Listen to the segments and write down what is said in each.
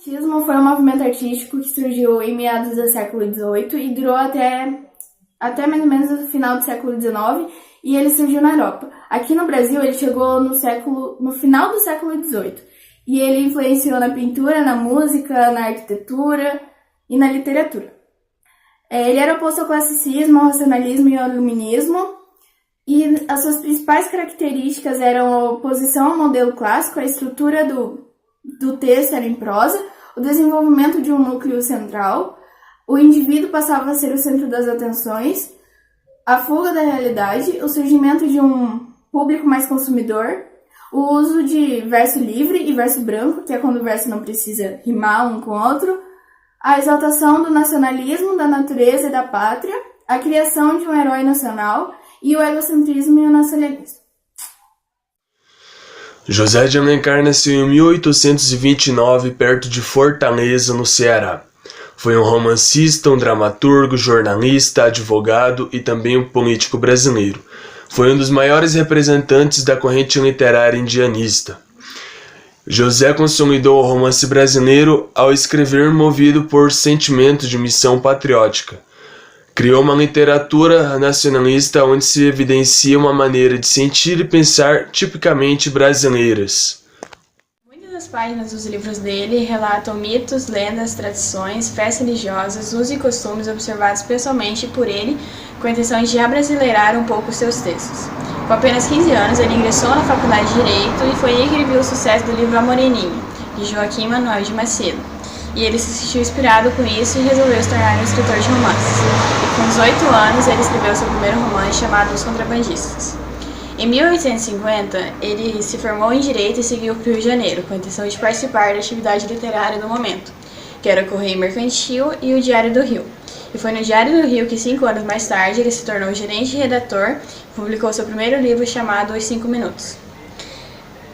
Romantismo foi um movimento artístico que surgiu em meados do século XVIII e durou até mais ou menos o final do século XIX, e ele surgiu na Europa. Aqui no Brasil ele chegou no final do século XVIII e ele influenciou na pintura, na música, na arquitetura e na literatura. Ele era oposto ao classicismo, ao racionalismo e ao iluminismo, e as suas principais características eram a oposição ao modelo clássico, a estrutura do texto era em prosa, o desenvolvimento de um núcleo central, o indivíduo passava a ser o centro das atenções, a fuga da realidade, o surgimento de um público mais consumidor, o uso de verso livre e verso branco, que é quando o verso não precisa rimar um com o outro, a exaltação do nacionalismo, da natureza e da pátria, a criação de um herói nacional e o egocentrismo e o nacionalismo. José de Alencar nasceu em 1829, perto de Fortaleza, no Ceará. Foi um romancista, um dramaturgo, jornalista, advogado e também um político brasileiro. Foi um dos maiores representantes da corrente literária indianista. José consolidou o romance brasileiro ao escrever movido por sentimento de missão patriótica. Criou uma literatura nacionalista onde se evidencia uma maneira de sentir e pensar tipicamente brasileiras. Muitas das páginas dos livros dele relatam mitos, lendas, tradições, festas religiosas, usos e costumes observados pessoalmente por ele, com a intenção de abrasileirar um pouco seus textos. Com apenas 15 anos, ele ingressou na Faculdade de Direito e foi aí que ele viu o sucesso do livro A Moreninha, de Joaquim Manuel de Macedo. E ele se sentiu inspirado com isso e resolveu se tornar um escritor de romances. E com 18 anos, ele escreveu seu primeiro romance chamado Os Contrabandistas. Em 1850, ele se formou em Direito e seguiu para o Rio de Janeiro, com a intenção de participar da atividade literária do momento, que era o Correio Mercantil e o Diário do Rio. E foi no Diário do Rio que, 5 anos mais tarde, ele se tornou gerente e redator e publicou seu primeiro livro chamado Os 5 Minutos.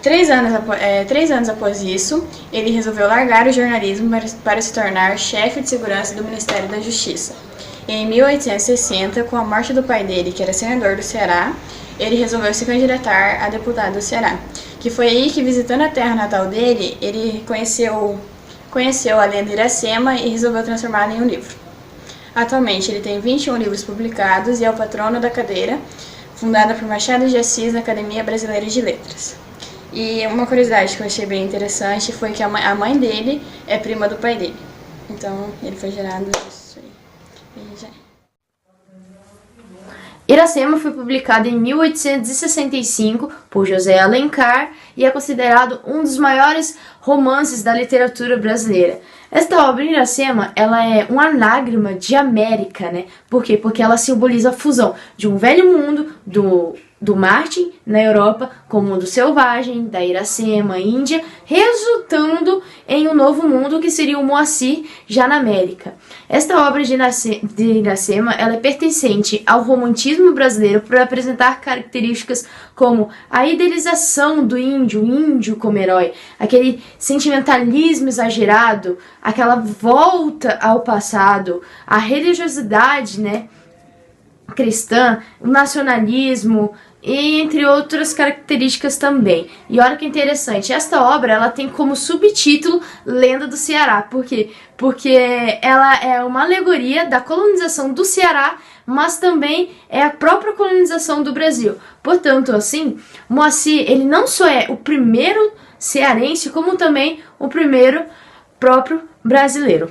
3 anos após isso, ele resolveu largar o jornalismo para se tornar chefe de segurança do Ministério da Justiça. E em 1860, com a morte do pai dele, que era senador do Ceará, ele resolveu se candidatar a deputado do Ceará. Que foi aí que, visitando a terra natal dele, ele conheceu a lenda Iracema e resolveu transformá-la em um livro. Atualmente, ele tem 21 livros publicados e é o patrono da cadeira, fundada por Machado de Assis na Academia Brasileira de Letras. E uma curiosidade que eu achei bem interessante foi que a mãe dele é prima do pai dele. Então, ele foi gerado isso aí. Iracema foi publicado em 1865 por José Alencar e é considerado um dos maiores romances da literatura brasileira. Esta obra, Iracema, ela é um anágrama de América, né? Por quê? Porque ela simboliza a fusão de um velho mundo do Martin, na Europa, com o mundo selvagem, da Iracema, Índia, resultando em um novo mundo que seria o Moacir, já na América. Esta obra de Iracema ela é pertencente ao romantismo brasileiro por apresentar características como a idealização do índio, o índio como herói, aquele sentimentalismo exagerado, aquela volta ao passado, a religiosidade, né, cristã, o nacionalismo, e entre outras características também. E olha que interessante, esta obra ela tem como subtítulo Lenda do Ceará. Por quê? Porque ela é uma alegoria da colonização do Ceará, mas também é a própria colonização do Brasil. Portanto, assim, Moacir, ele não só é o primeiro cearense, como também o primeiro próprio brasileiro.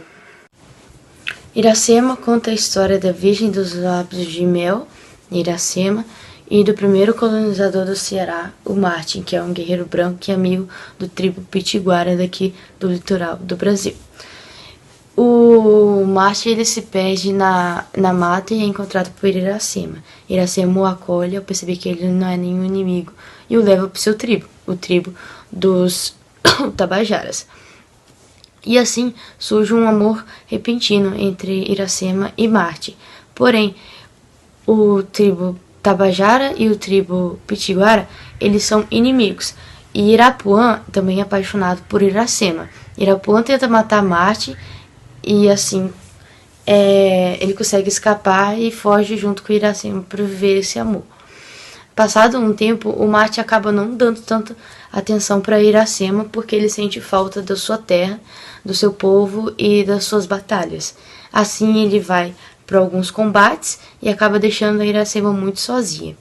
Iracema conta a história da Virgem dos Lábios de Mel, Iracema, e do primeiro colonizador do Ceará, o Martin, que é um guerreiro branco e amigo do tribo Pitiguara daqui do litoral do Brasil. O Martin ele se perde na mata e é encontrado por Iracema. Iracema o acolhe ao perceber que ele não é nenhum inimigo e o leva para o seu tribo, o tribo dos Tabajaras. E assim surge um amor repentino entre Iracema e Martin. Porém, o tribo Tabajara e o tribo Pitiguara, eles são inimigos. E Irapuã também é apaixonado por Iracema. Irapuã tenta matar Martin e assim ele consegue escapar e foge junto com Iracema para viver esse amor. Passado um tempo, o Marte acaba não dando tanta atenção para Iracema porque ele sente falta da sua terra, do seu povo e das suas batalhas. Assim, ele vai para alguns combates e acaba deixando a Iracema muito sozinha.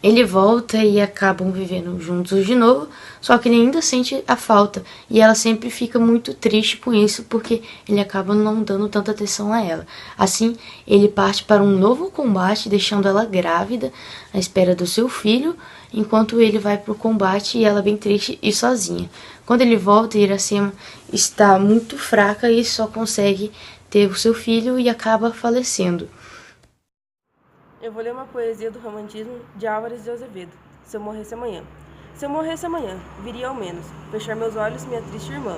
Ele volta e acabam vivendo juntos de novo, só que ele ainda sente a falta e ela sempre fica muito triste com isso porque ele acaba não dando tanta atenção a ela. Assim, ele parte para um novo combate, deixando ela grávida, à espera do seu filho, enquanto ele vai para o combate e ela bem triste e sozinha. Quando ele volta, Iracema está muito fraca e só consegue ter o seu filho e acaba falecendo. Eu vou ler uma poesia do romantismo de Álvares de Azevedo, Se eu morresse amanhã. Se eu morresse amanhã, viria ao menos fechar meus olhos, minha triste irmã.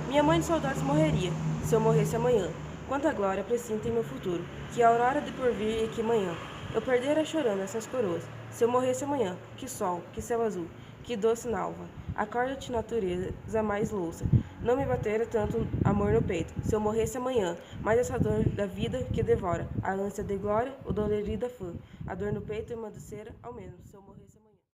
Minha mãe de saudades morreria, se eu morresse amanhã. Quanta glória presinto em meu futuro, que a aurora de porvir e que manhã eu perdera chorando essas coroas. Se eu morresse amanhã, que sol, que céu azul, que doce nalva, acorda-te natureza mais louça. Não me batera tanto amor no peito, se eu morresse amanhã, mais essa dor da vida que devora, a ânsia de glória, o dolorido fã, a dor no peito e uma doceira, ao menos, se eu morresse amanhã.